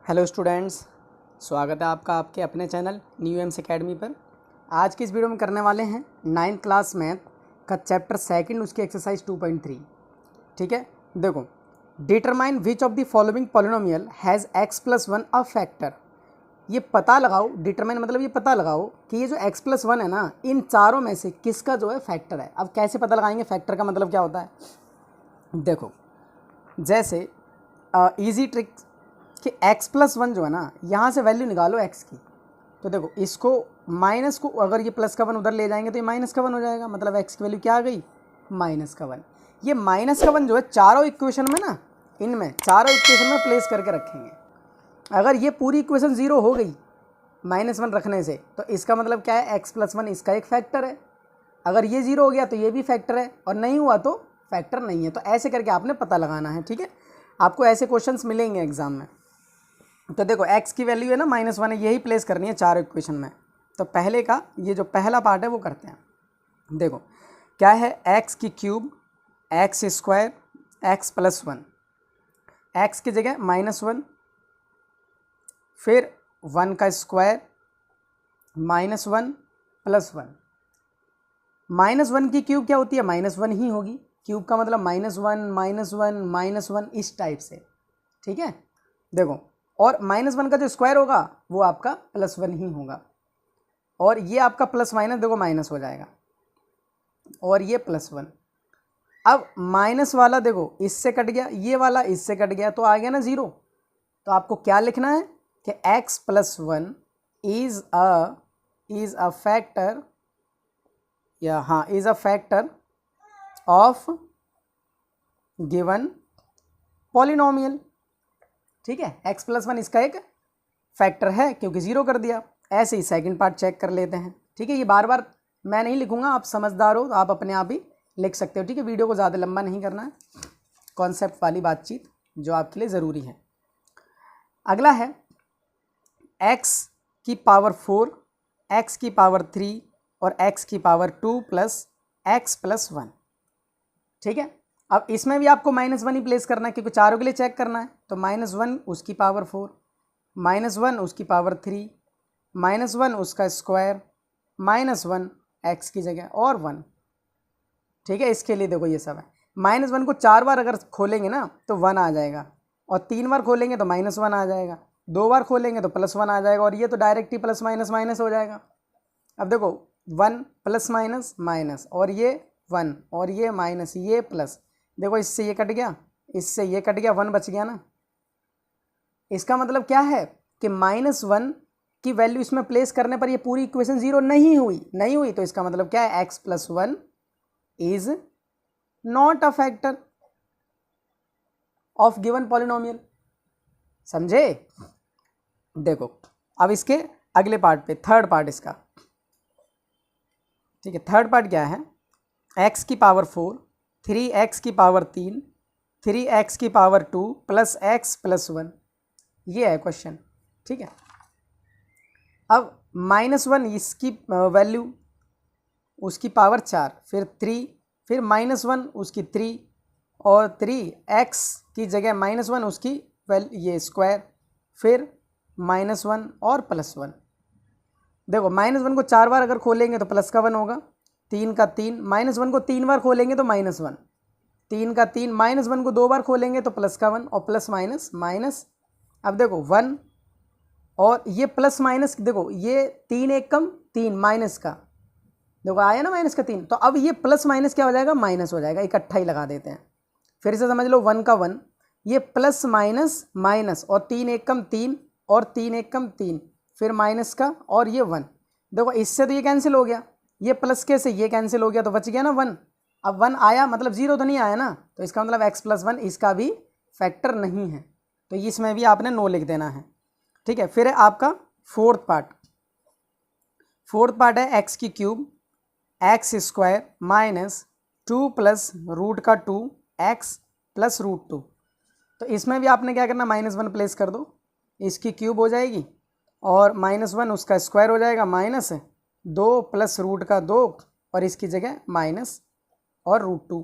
Hello students, स्वागत है आपका आपके अपने चैनल न्यू एम्स अकेडमी पर। आज की इस वीडियो में करने वाले हैं 9th क्लास मैथ का चैप्टर सेकंड, उसकी एक्सरसाइज 2.3। ठीक है, देखो, determine which of the following polynomial has x+1 a factor. ये पता लगाओ, डिटरमाइन मतलब ये पता लगाओ कि ये जो x+1 है ना, इन चारों में से किसका जो है फैक्टर है। अब कैसे पता लगाएंगे, फैक्टर का मतलब क्या होता है। देखो, जैसे ईजी ट्रिक कि x+1 जो है ना, यहाँ से वैल्यू निकालो x की। तो देखो, इसको माइनस को अगर ये प्लस का 1 उधर ले जाएंगे तो ये माइनस का 1 हो जाएगा, मतलब x की वैल्यू क्या आ गई, -1। ये -1 जो है चारों इक्वेशन में ना, इनमें चारों इक्वेशन में प्लेस करके रखेंगे। अगर ये पूरी इक्वेशन 0 हो गई -1 रखने से, तो इसका मतलब क्या है, x+1 इसका एक फैक्टर है। अगर ये 0 हो गया तो ये भी फैक्टर है, और नहीं हुआ तो फैक्टर नहीं है। तो ऐसे करके आपने पता लगाना है। ठीक है, आपको ऐसे क्वेश्चंस मिलेंगे एग्जाम में। तो देखो, x की वैल्यू है ना -1 है, यही प्लेस करनी है चार इक्वेशन में। तो पहले का ये जो पहला पार्ट है वो करते हैं। देखो क्या है, x³ x² x+1, x की जगह -1, फिर 1 का स्क्वायर -1 +1। -1 की क्यूब क्या होती है, -1 ही होगी। क्यूब का मतलब -1 -1 इस टाइप से। ठीक है, देखो, और -1 का जो स्क्वायर होगा वो आपका +1 ही होगा, और ये आपका प्लस माइनस देखो माइनस हो जाएगा, और ये +1। अब माइनस वाला देखो इससे कट गया, ये वाला इससे कट गया, तो आ गया ना 0। तो आपको क्या लिखना है कि x+1 इज अ फैक्टर, या हाँ, is a factor of given polynomial. ठीक है, x+1 इसका एक फैक्टर है क्योंकि 0 कर दिया। ऐसे ही सेकंड पार्ट चेक कर लेते हैं। ठीक है, ये बार बार मैं नहीं लिखूंगा, आप समझदार हो तो आप अपने आप ही लिख सकते हो। ठीक है, वीडियो को ज़्यादा लंबा नहीं करना है, कॉन्सेप्ट वाली बातचीत जो आपके लिए ज़रूरी है। अगला है x⁴, x⁴ और x⁴2 + x+1। ठीक है, अब इसमें भी आपको -1 ही प्लेस करना है क्योंकि चारों के लिए चेक करना है। तो -1 उसकी पावर 4, -1 उसकी पावर 3, -1 उसका स्क्वायर, -1 x की जगह और 1। ठीक है, इसके लिए देखो ये सब है। -1 को 4 बार अगर खोलेंगे ना तो 1 आ जाएगा, और 3 बार खोलेंगे तो -1 आ जाएगा, 2 बार खोलेंगे तो +1 आ जाएगा, और ये तो डायरेक्ट ही प्लस माइनस माइनस हो जाएगा। अब देखो 1 प्लस माइनस माइनस, और ये 1 और ये माइनस, ये प्लस, देखो इससे ये कट गया, इससे ये कट गया, 1 बच गया ना। इसका मतलब क्या है कि -1 की वैल्यू इसमें प्लेस करने पर ये पूरी इक्वेशन 0 नहीं हुई। तो इसका मतलब क्या है, x+1 is not a factor of given polynomial. समझे। देखो, अब इसके अगले पार्ट पे, थर्ड पार्ट इसका। ठीक है, थर्ड पार्ट क्या है, x⁴, 3x⁴, 3x⁴2 + x+1, ये है क्वेश्चन। ठीक है, अब -1 इसकी वैल्यू उसकी पावर 4, फिर 3, फिर -1 उसकी 3, और 3x की जगह -1 उसकी ये स्क्वायर, फिर -1 और +1। देखो, -1 को 4 बार अगर खोलेंगे तो प्लस का 1 होगा, 3 का 3, -1 को 3 बार खोलेंगे तो -1, 3 का 3, -1 को 2 बार खोलेंगे तो प्लस का 1, और प्लस माइनस माइनस। अब देखो 1 और ये प्लस माइनस, देखो ये 3 एक कम 3 माइनस का, देखो आया ना -3। तो अब ये प्लस माइनस क्या हो जाएगा, माइनस हो जाएगा, इकट्ठा ही लगा देते हैं। फिर से समझ लो, 1 का 1, ये प्लस माइनस माइनस, और 3 एक कम 3, और 3 एक कम 3, फिर माइनस का, और ये 1। देखो इससे तो ये कैंसिल हो गया, ये प्लस के से ये कैंसिल हो गया, तो बच गया ना 1। अब 1 आया मतलब 0 तो नहीं आया ना, तो इसका मतलब x+1 इसका भी फैक्टर नहीं है। तो इसमें भी आपने नो लिख देना है। ठीक है, फिर है आपका फोर्थ पार्ट है x³ x² -2 + √2x + √2। तो इसमें भी आपने क्या करना, -1 प्लेस कर दो, इसकी क्यूब हो जाएगी, और -1 उसका स्क्वायर हो जाएगा, -2 + √2, और इसकी जगह माइनस और √2।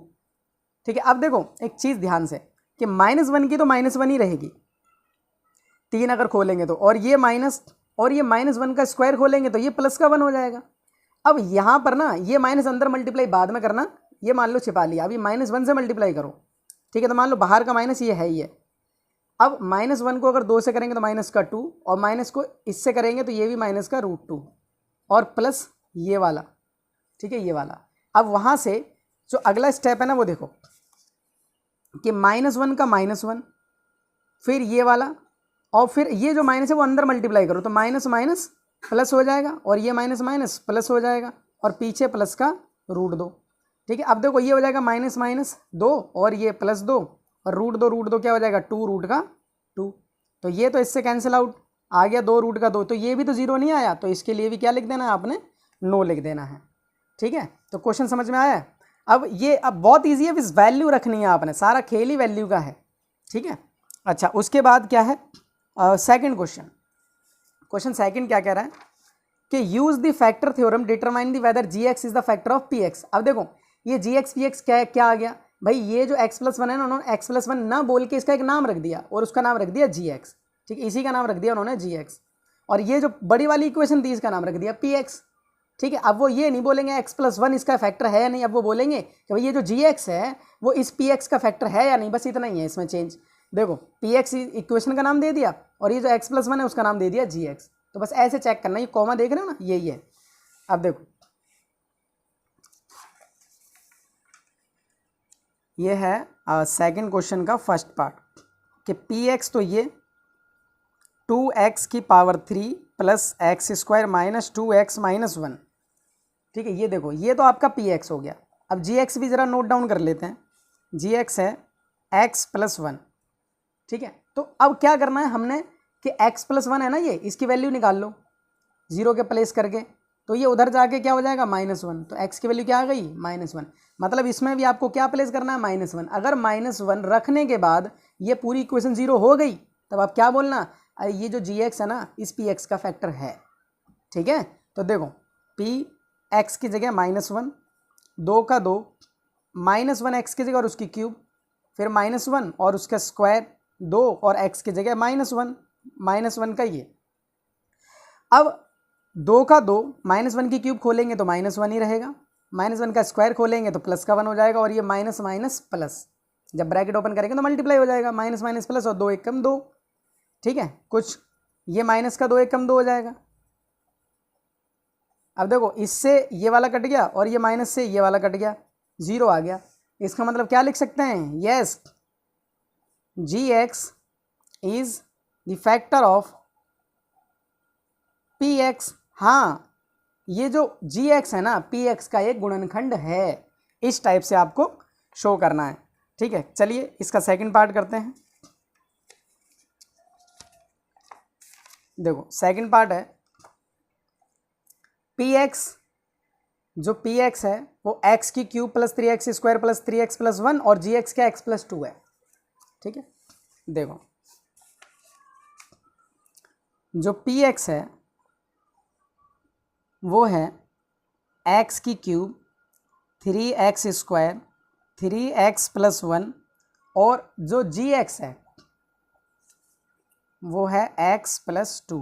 ठीक है, अब देखो एक चीज़ ध्यान से कि -1 की तो -1 ही रहेगी, 3 अगर खोलेंगे तो, और ये -1 का स्क्वायर खोलेंगे तो ये प्लस का 1 हो जाएगा। अब यहाँ पर ना ये माइनस अंदर मल्टीप्लाई बाद में करना, ये मान लो छिपा लिया, अभी -1 से मल्टीप्लाई करो, ठीक है। तो मान लो बाहर का माइनस ये है ही है। अब -1 को अगर 2 से करेंगे तो -2, और माइनस को इससे करेंगे तो ये भी -√2, और प्लस ये वाला, ठीक है, ये वाला। अब वहाँ से जो अगला स्टेप है ना वो देखो कि -1 का -1, फिर ये वाला, और फिर ये जो माइनस है वो अंदर मल्टीप्लाई करो तो माइनस माइनस प्लस हो जाएगा, और ये माइनस माइनस प्लस हो जाएगा, और पीछे प्लस का √2, ठीक है। अब देखो ये हो जाएगा -2 और ये +2, और √2 क्या हो जाएगा 2√2। तो ये तो इससे कैंसिल आउट, आ गया 2√2, तो ये भी तो 0 नहीं आया, तो इसके लिए भी क्या लिख देना है आपने, नो लिख देना है, ठीक है। तो क्वेश्चन समझ में आया है। अब बहुत ईजी है, इस वैल्यू रखनी है आपने, सारा खेल ही वैल्यू का है, ठीक है। अच्छा, उसके बाद क्या है सेकंड क्वेश्चन सेकंड क्या कह रहा है कि use the factor theorem determine the whether gx is the factor of px। अब देखो ये gx px क्या आ गया भाई, ये जो x+1 है ना, उन्होंने x+1 ना बोल के इसका एक नाम रख दिया, और उसका नाम रख दिया gx, ठीक है, इसी का नाम रख दिया उन्होंने gx, और ये जो बड़ी वाली इक्वेशन थी इसका नाम रख दिया px, ठीक है। अब वो ये नहीं बोलेंगे x+1 इसका फैक्टर है या नहीं, अब वो बोलेंगे कि भाई ये जो gx है वो इस px का फैक्टर है या नहीं, बस इतना ही है इसमें चेंज। देखो px इक्वेशन का नाम दे दिया, और ये जो x+1 है उसका नाम दे दिया gx, तो बस ऐसे चेक करना, ये कॉमा देख रहे हो ना, यही है। अब देखो ये है सेकंड क्वेश्चन का फर्स्ट पार्ट कि px तो ये 2x³ + x² - 2x - 1, ठीक है। ये देखो ये तो आपका px हो गया। अब gx भी ज़रा नोट डाउन कर लेते हैं, gx है x+1, ठीक है। तो अब क्या करना है हमने कि x+1 है ना, ये इसकी वैल्यू निकाल लो 0 के प्लेस करके, तो ये उधर जाके क्या हो जाएगा -1, तो x की वैल्यू क्या आ गई -1, मतलब इसमें भी आपको क्या प्लेस करना है -1। अगर -1 रखने के बाद ये पूरी इक्वेशन 0 हो गई, तब आप क्या बोलना, ये जो gx है ना इस px का फैक्टर है, ठीक है। तो देखो px की जगह -1, 2 का 2, -1x की जगह और उसकी क्यूब, फिर -1 और उसका स्क्वायर 2, और x की जगह -1 का ये। अब 2 का 2, -1 की क्यूब खोलेंगे तो -1 ही रहेगा, -1 का स्क्वायर खोलेंगे तो प्लस का 1 हो जाएगा, और ये माइनस माइनस प्लस, जब ब्रैकेट ओपन करेंगे तो मल्टीप्लाई हो जाएगा, माइनस माइनस प्लस, और 2 1 2, ठीक है। कुछ ये माइनस का 2 1 2 हो जाएगा। अब देखो इससे ये वाला कट गया, और ये माइनस से ये वाला कट गया, 0 आ गया। इसका मतलब क्या लिख सकते हैं, yes gx is the factor of px। हाँ, ये जो gx है ना px का एक गुणनखंड है, इस टाइप से आपको शो करना है, ठीक है। चलिए इसका सेकंड पार्ट करते हैं। देखो सेकंड पार्ट है px, जो px है वो x³ + 3x² + 3x + 1, और gx क्या x+2 है, ठीक है। देखो जो px है वो है x³ 3x², 3x + 1, और जो gx है वो है x+2,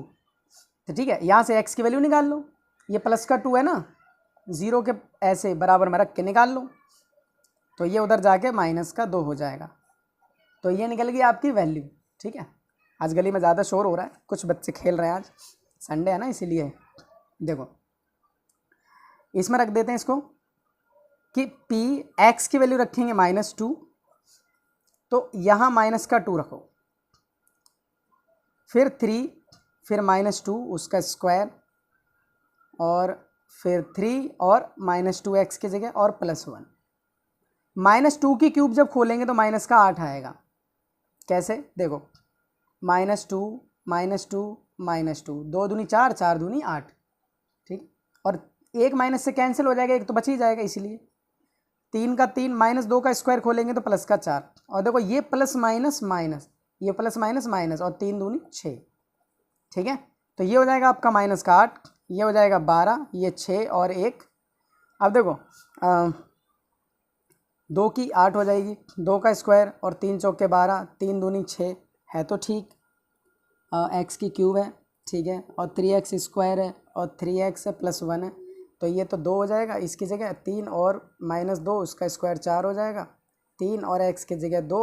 तो ठीक है। यहाँ से x की वैल्यू निकाल लो, ये प्लस का 2 है ना, 0 के ऐसे बराबर में रख के निकाल लो, तो ये उधर जाके माइनस का 2 हो जाएगा, तो ये निकल गई आपकी वैल्यू, ठीक है। आज गली में ज़्यादा शोर हो रहा है, कुछ बच्चे खेल रहे हैं, आज संडे है ना इसीलिए। देखो इसमें रख देते हैं इसको कि x की वैल्यू रखेंगे -2, तो यहाँ -2 रखो, फिर 3, फिर -2 उसका स्क्वायर, और फिर 3 और -2x की जगह और +1। -2 की क्यूब जब खोलेंगे तो माइनस का 8 आएगा। कैसे, देखो -2 -2 -2, 2 दूनी 4, 4 दूनी 8, ठीक। और एक माइनस से कैंसिल हो जाएगा, एक तो बच ही जाएगा, इसीलिए 3 का 3, -2 का स्क्वायर खोलेंगे तो प्लस का 4, और देखो ये प्लस माइनस माइनस, ये प्लस माइनस माइनस, और 3 दूनी 6, ठीक है। तो ये हो जाएगा आपका माइनस का 8, ये हो जाएगा 12, ये 6 और 1। अब देखो 2 की 8 हो जाएगी, 2 का स्क्वायर और 3 चौके 12, 3 दूनी 6 है तो ठीक। एक्स की क्यूब है, ठीक है, और 3x स्क्वायर है और 3x है प्लस 1 है, तो ये तो 2 हो जाएगा, इसकी जगह 3 और -2 उसका स्क्वायर 4 हो जाएगा, 3 और x की जगह 2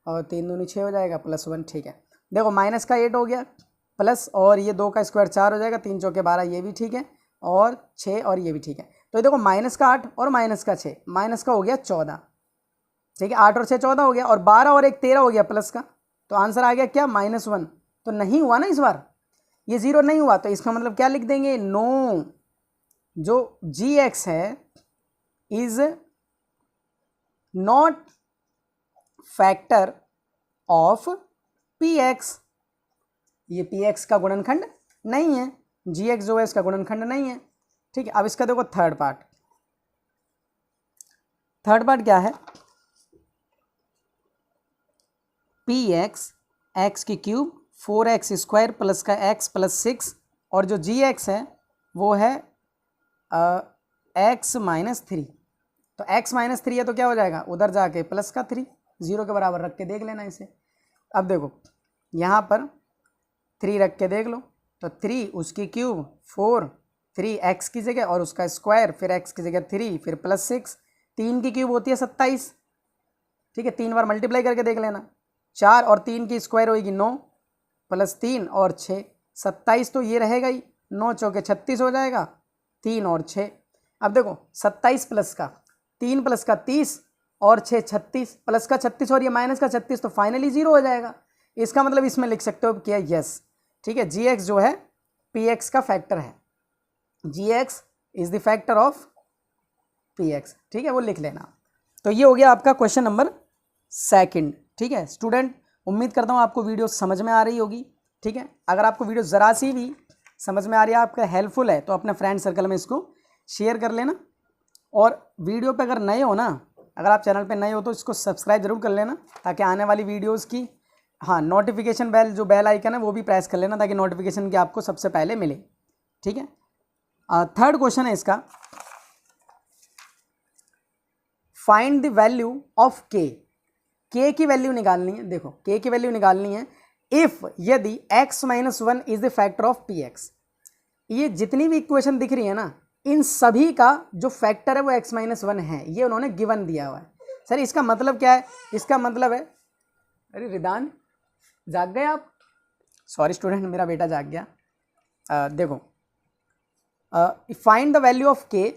और 3 दूनी 6 हो जाएगा प्लस 1, ठीक है। देखो माइनस का 8 हो गया प्लस, और ये 2 का स्क्वायर 4 हो जाएगा, 3 चौके 12, ये भी ठीक है, और 6 और ये भी ठीक है। तो देखो माइनस का 8 और माइनस का 6, माइनस का हो गया 14, ठीक है, 8 और 6 14 हो गया, और 12 और 1 13 हो गया प्लस का, तो आंसर आ गया क्या -1। तो नहीं हुआ ना इस बार, ये 0 नहीं हुआ, तो इसका मतलब क्या लिख देंगे, नो, जो gx है is not factor of px, ये px का गुणनखंड नहीं है, gx जो है इसका गुणनखंड नहीं है, ठीक है। अब इसका देखो थर्ड पार्ट क्या है, px x की क्यूब 4x स्क्वायर प्लस का x प्लस 6, और जो gx है वो है x -3, तो x -3 है तो क्या हो जाएगा, उधर जाके प्लस का 3, 0 के बराबर रख के देख लेना इसे। अब देखो यहाँ पर 3 रख के देख लो, तो 3 उसकी क्यूब 4, 3 x की जगह और उसका स्क्वायर, फिर x की जगह 3, फिर प्लस 6, 3 की क्यूब होती है 27, ठीक है, 3 बार मल्टीप्लाई करके देख लेना, 4 और 3 की स्क्वायर होगी 9 प्लस 3 और 6, 27 तो ये रहेगा ही, 9 चौके 36 हो जाएगा, 3 और 6। अब देखो 27 प्लस का 3 प्लस का 30 और 6 36, प्लस का 36 और ये माइनस का 36, तो फाइनली 0 हो जाएगा। इसका मतलब इसमें लिख सकते हो क्या, यस, ठीक है, gx जो है px का फैक्टर है, gx is the factor of px, ठीक है, वो लिख लेना। तो ये हो गया आपका क्वेश्चन नंबर 2, ठीक है स्टूडेंट, उम्मीद करता हूँ आपको वीडियो समझ में आ रही होगी, ठीक है। अगर आपको वीडियो ज़रा सी भी समझ में आ रही है, आपका हेल्पफुल है, तो अपने फ्रेंड सर्कल में इसको शेयर कर लेना, और वीडियो पे अगर नए हो ना, अगर आप चैनल पे नए हो तो इसको सब्सक्राइब जरूर कर लेना, ताकि आने वाली वीडियोस की, हाँ, नोटिफिकेशन बेल, जो बेल आइकन है वो भी प्रेस कर लेना, ताकि नोटिफिकेशन की आपको सबसे पहले मिले, ठीक है। थर्ड क्वेश्चन है इसका, find the value of k की वैल्यू निकालनी है। देखो k की वैल्यू निकालनी है इफ यदि x -1 is the factor of px। ये जितनी भी इक्वेशन दिख रही है ना, इन सभी का जो फैक्टर है वो x -1 है, ये उन्होंने गिवन दिया हुआ है। सर इसका मतलब क्या है, इसका मतलब है, अरे रिदान जाग गए आप, सॉरी स्टूडेंट, मेरा बेटा जाग गया। देखो find the value of k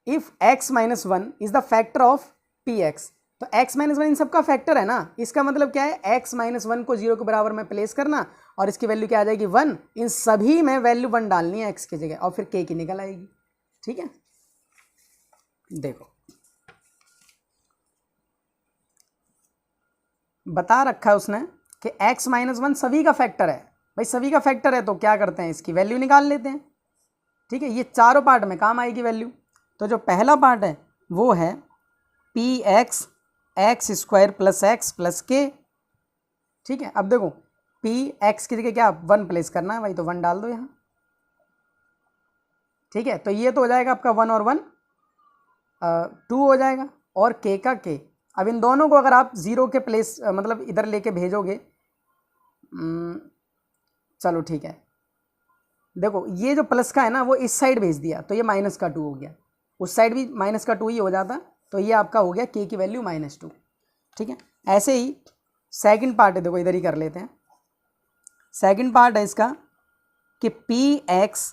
if x -1 is the factor of px, तो x -1 इन सबका फैक्टर है ना, इसका मतलब क्या है, x -1 को 0 के बराबर में प्लेस करना, और इसकी वैल्यू क्या आ जाएगी 1, इन सभी में वैल्यू 1 डालनी है x की जगह, और फिर k की निकल आएगी, ठीक है। देखो बता रखा है उसने कि x -1 सभी का फैक्टर है, भाई सभी का फैक्टर है तो क्या करते हैं, इसकी वैल्यू निकाल लेते हैं, ठीक है। ये चारों पार्ट में काम आएगी वैल्यू। तो जो पहला पार्ट है वो है px x square plus x plus k, ठीक है। अब देखो px की जगह क्या 1 प्लेस करना है भाई, तो 1 डाल दो यहाँ, ठीक है। तो ये तो हो जाएगा आपका 1 और 1 2 हो जाएगा, और k का k। अब इन दोनों को अगर आप 0 के प्लेस मतलब इधर लेके भेजोगे, चलो ठीक है, देखो ये जो प्लस का है ना वो इस साइड भेज दिया, तो ये -2 हो गया, उस साइड भी -2 ही हो जाता, तो ये आपका हो गया k की वैल्यू -2, ठीक है। ऐसे ही सेकंड पार्ट है, देखो इधर ही कर लेते हैं। सेकंड पार्ट है इसका कि px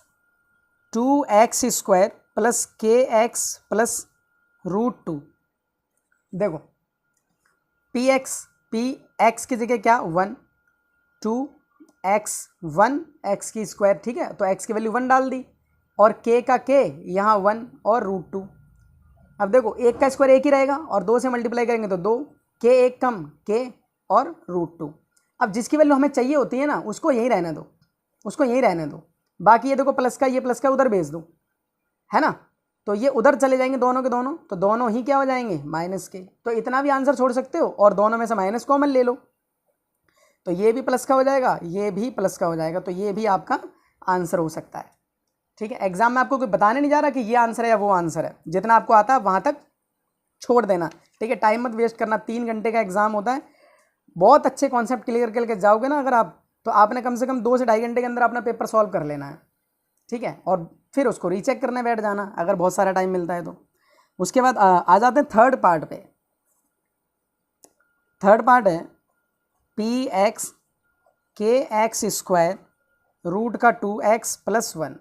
2x square plus kx plus √2। देखो px की जगह क्या 1, 2x 1 x की स्क्वायर, ठीक है, तो x की वैल्यू 1 डाल दी, और k का k यहाँ 1 और √2। अब देखो 1 का स्क्वायर 1 ही रहेगा, और 2 से मल्टीप्लाई करेंगे तो 2, k 1 कम k और √2। अब जिसकी वैल्यू हमें चाहिए होती है ना उसको यहीं रहने दो, उसको यहीं रहने दो, बाकी ये देखो प्लस का, ये प्लस का उधर भेज दो, है ना, तो ये उधर चले जाएंगे दोनों के दोनों, तो दोनों ही क्या हो जाएंगे -k। तो इतना भी आंसर छोड़ सकते हो, और दोनों में से माइनस कॉमन ले लो, तो ये भी प्लस का हो जाएगा, ये भी प्लस का हो जाएगा, तो ये भी आपका आंसर हो सकता है, ठीक है। एग्जाम में आपको कोई बताने नहीं जा रहा कि ये आंसर है या वो आंसर है, जितना आपको आता है वहाँ तक छोड़ देना, ठीक है, टाइम मत वेस्ट करना। 3 घंटे का एग्जाम होता है, बहुत अच्छे कॉन्सेप्ट क्लियर करके जाओगे ना अगर आप, तो आपने कम से कम 2 से ढाई घंटे के अंदर अपना पेपर सॉल्व कर लेना है, ठीक है, और फिर उसको रीचेक करने बैठ जाना अगर बहुत सारा टाइम मिलता है तो। उसके बाद आ जाते हैं थर्ड पार्ट पे। थर्ड पार्ट है पी एक्स के एक्स स्क्वायर रूट का 2x प्लस 1,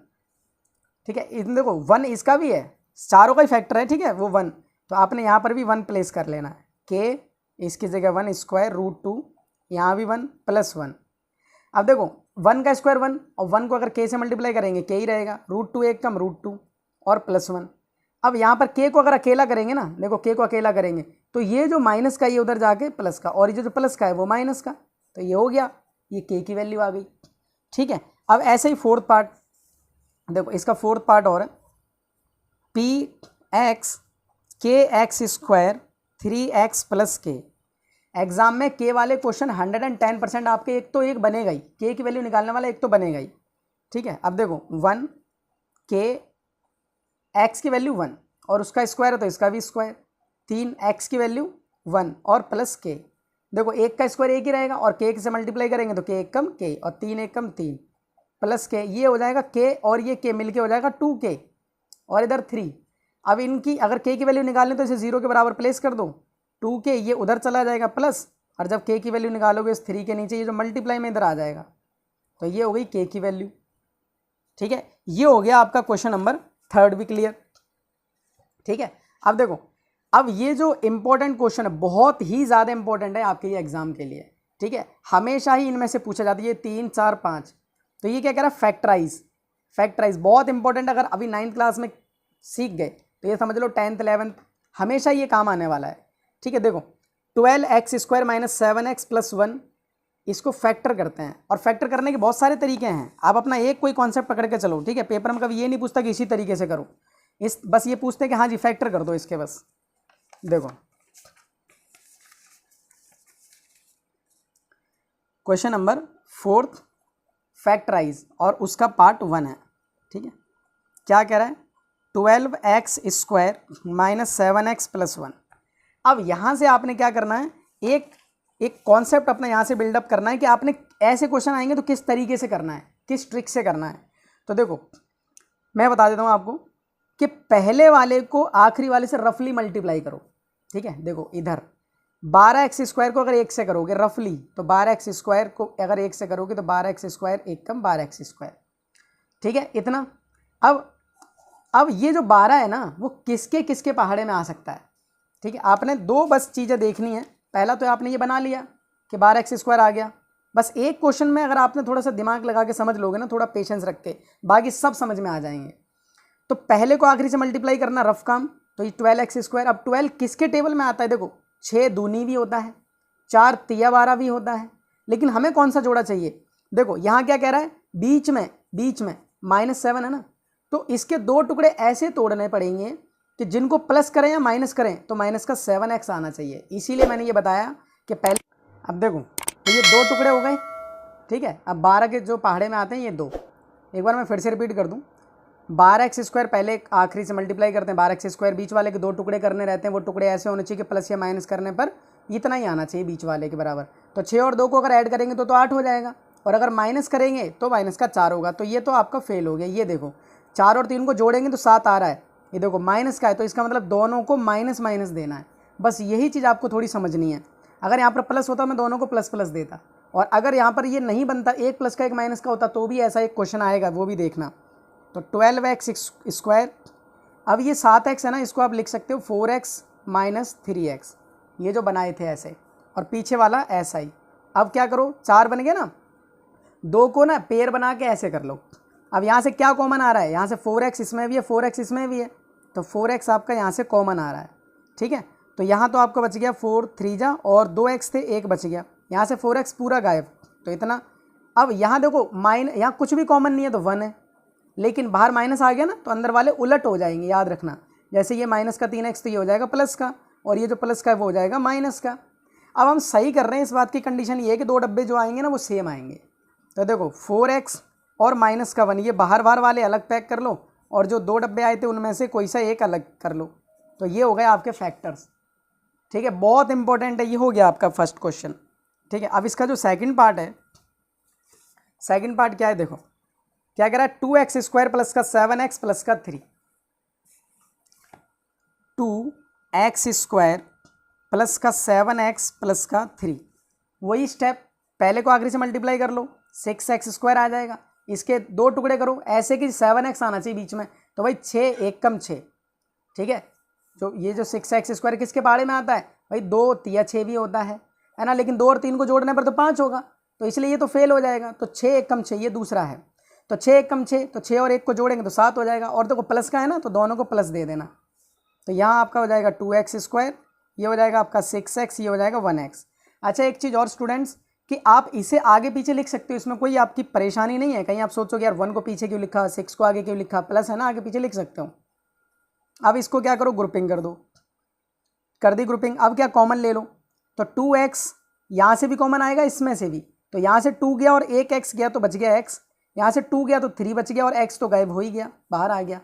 ठीक है। इन देखो 1 इसका भी है, चारों का ही फैक्टर है, ठीक है, वो 1, तो आपने यहाँ पर भी 1 प्लेस कर लेना है। के इसकी जगह 1 स्क्वायर रूट 2, यहाँ भी 1 प्लस 1। अब देखो 1 का स्क्वायर 1 और 1 को अगर के से मल्टीप्लाई करेंगे के ही रहेगा, रूट 2 एक कम रूट 2 और प्लस 1। अब यहाँ पर के को अगर अकेला करेंगे ना, देखो के को अकेला करेंगे तो ये जो माइनस का ये उधर जाके प्लस का, और ये जो प्लस का है वो माइनस का, तो ये हो गया, ये के की वैल्यू आ गई, ठीक है। अब ऐसे ही फोर्थ पार्ट देखो, इसका फोर्थ पार्ट और है पी एक्स के एक्स स्क्वायर 3x प्लस के। एग्जाम में के वाले क्वेश्चन 110% आपके एक तो एक बनेगा ही, के की वैल्यू निकालने वाला एक तो बनेगा ही, ठीक है। अब देखो 1 के एक्स की वैल्यू 1 और उसका स्क्वायर है तो इसका भी स्क्वायर, 3x की वैल्यू 1 और प्लस के। देखो एक का स्क्वायर एक ही रहेगा और के से मल्टीप्लाई करेंगे तो के एक कम के और 3 एक कम 3 प्लस के, ये हो जाएगा के और ये के मिलके हो जाएगा 2k और इधर 3। अब इनकी अगर के की वैल्यू निकालें तो इसे 0 के बराबर प्लेस कर दो, 2k ये उधर चला जाएगा प्लस, और जब के की वैल्यू निकालोगे इस 3 के नीचे ये जो मल्टीप्लाई में इधर आ जाएगा, तो ये हो गई के की वैल्यू, ठीक है। ये हो गया आपका क्वेश्चन नंबर थर्ड भी क्लियर, ठीक है। अब देखो, अब ये जो इंपॉर्टेंट क्वेश्चन है बहुत ही ज़्यादा इंपॉर्टेंट है आपके लिए एग्जाम के लिए, ठीक है। हमेशा ही इनमें से पूछा जाता है, ये 3 4 5। तो ये क्या कह रहा है, फैक्टराइज। फैक्टराइज बहुत इंपॉर्टेंट, अगर अभी 9th क्लास में सीख गए तो ये समझ लो 10th 11th हमेशा ये काम आने वाला है, ठीक है। देखो 12x square minus 7x plus 1, इसको फैक्टर करते हैं, और फैक्टर करने के बहुत सारे तरीके हैं। आप अपना एक कोई कॉन्सेप्ट पकड़ के चलो, ठीक है। पेपर में कभी ये नहीं पूछता कि इसी तरीके से करो, इस बस ये पूछते हैं कि हाँ जी फैक्टर कर दो इसके, बस देखो क्वेश्चन नंबर 4 फैक्टराइज और उसका पार्ट 1 है, ठीक है। क्या कह रहा है, 12x square minus 7x plus 1। अब यहाँ से आपने क्या करना है, एक कॉन्सेप्ट अपना यहाँ से बिल्डअप करना है कि आपने ऐसे क्वेश्चन आएंगे तो किस तरीके से करना है, किस ट्रिक से करना है। तो देखो मैं बता देता हूँ आपको कि पहले वाले को आखिरी वाले से रफली मल्टीप्लाई करो, ठीक है। देखो इधर 12x स्क्वायर को अगर 1 से करोगे रफली, तो 12x स्क्वायर को अगर 1 से करोगे तो 12x स्क्वायर एक कम 12x स्क्वायर, ठीक है, इतना। अब ये जो 12 है ना वो किसके किसके पहाड़े में आ सकता है, ठीक है। आपने 2 बस चीज़ें देखनी है। पहला तो आपने ये बना लिया कि 12x स्क्वायर आ गया, बस एक क्वेश्चन में अगर आपने थोड़ा सा दिमाग लगा के समझ लोगे ना, थोड़ा पेशेंस रख के, बाकी सब समझ में आ जाएंगे। तो पहले को आखिरी से मल्टीप्लाई करना रफ काम, तो ये 12x स्क्वायर। अब 12 किसके टेबल में आता है, देखो 6 दूनी भी होता है, 4 तिया 12 भी होता है, लेकिन हमें कौन सा जोड़ा चाहिए। देखो यहाँ क्या कह रहा है, बीच में -7 है ना, तो इसके 2 टुकड़े ऐसे तोड़ने पड़ेंगे कि जिनको प्लस करें या माइनस करें तो माइनस का 7x आना चाहिए। इसीलिए मैंने ये बताया कि पहले, अब देखो तो ये 2 टुकड़े हो गए, ठीक है। अब 12 के जो पहाड़े में आते हैं ये 2, एक बार मैं फिर से रिपीट कर दूं, 12x स्क्वायर पहले आखिरी से मल्टीप्लाई करते हैं, 12x स्क्वायर बीच वाले के 2 टुकड़े करने रहते हैं, वो टुकड़े ऐसे होने चाहिए कि प्लस या माइनस करने पर इतना ही आना चाहिए बीच वाले के बराबर। तो 6 और 2 को अगर ऐड करेंगे तो 8 हो जाएगा, और अगर माइनस करेंगे तो माइनस का 4 होगा, तो ये तो आपका फेल हो गया। ये देखो 4 और 3 को जोड़ेंगे तो 7 आ रहा है, ये देखो माइनस का है, तो इसका मतलब दोनों को माइनस माइनस देना है। बस यही चीज़ आपको थोड़ी समझनी है। अगर यहाँ पर प्लस होता मैं दोनों को प्लस प्लस देता, और अगर यहाँ पर ये नहीं बनता, एक प्लस का एक माइनस का होता, तो भी ऐसा एक क्वेश्चन आएगा, वो भी देखना। तो 12x स्क्वायर, अब ये 7x है ना, इसको आप लिख सकते हो 4x माइनस 3x, ये जो बनाए थे ऐसे, और पीछे वाला ऐसा ही। अब क्या करो, 4 बन गए ना, 2 को ना पेयर बना के ऐसे कर लो। अब यहाँ से क्या कॉमन आ रहा है, यहाँ से 4x इसमें भी है, 4x इसमें भी है, तो 4x आपका यहाँ से कॉमन आ रहा है, ठीक है। तो यहाँ तो आपका बच गया 4 3 जा, और 2x थे, 1 बच गया, यहाँ से 4x पूरा गायब, तो इतना। अब यहाँ देखो यहाँ कुछ भी कॉमन नहीं है तो 1 है, लेकिन बाहर माइनस आ गया ना, तो अंदर वाले उलट हो जाएंगे, याद रखना। जैसे ये माइनस का 3x तो ये हो जाएगा प्लस का, और ये जो प्लस का है वो हो जाएगा माइनस का। अब हम सही कर रहे हैं, इस बात की कंडीशन ये है कि 2 डब्बे जो आएंगे ना वो सेम आएंगे। तो देखो 4x और माइनस का 1, ये बाहर बाहर वाले अलग पैक कर लो, और जो 2 डब्बे आए थे उनमें से कोई सा एक अलग कर लो। तो ये हो गए आपके फैक्टर्स, ठीक है, बहुत इंपॉर्टेंट है। ये हो गया आपका फर्स्ट क्वेश्चन, ठीक है। अब इसका जो सेकंड पार्ट है, सेकंड पार्ट क्या है देखो, क्या कह रहा है 2x² प्लस का 7x प्लस का 3, 2x² प्लस का 7x प्लस का 3, वही स्टेप, पहले को आखिरी से मल्टीप्लाई कर लो, 6x² आ जाएगा, इसके 2 टुकड़े करो ऐसे कि 7x आना चाहिए बीच में, तो भाई 6 1 कम 6, ठीक है। जो ये जो 6x² किसके बारे में आता है भाई, 2 तिया 6 भी होता है ना, लेकिन 2 और 3 को जोड़ने पर तो 5 होगा, तो इसलिए ये तो फेल हो जाएगा, तो 6 1 कम 6 ये दूसरा है, तो 6 1 कम 6, तो 6 और 1 को जोड़ेंगे तो 7 हो जाएगा, और देखो प्लस का है ना तो दोनों को प्लस दे देना, तो यहाँ आपका हो जाएगा 2x², ये हो जाएगा आपका 6x, ये हो जाएगा 1x। अच्छा एक चीज़ और स्टूडेंट्स कि आप इसे आगे पीछे लिख सकते हो, इसमें कोई आपकी परेशानी नहीं है, कहीं आप सोचोगे यार 1 को पीछे क्यों लिखा, 6 को आगे क्यों लिखा, प्लस है ना आगे पीछे लिख सकते हो। अब इसको क्या करो, ग्रुपिंग कर दो, कर दी ग्रुपिंग। अब क्या कॉमन ले लो, तो 2x यहाँ से भी कॉमन आएगा, इसमें से भी, तो यहाँ से 2 गया और एक x गया तो बच गया x, यहाँ से 2 गया तो 3 बच गया और x तो गायब हो ही गया, बाहर आ गया।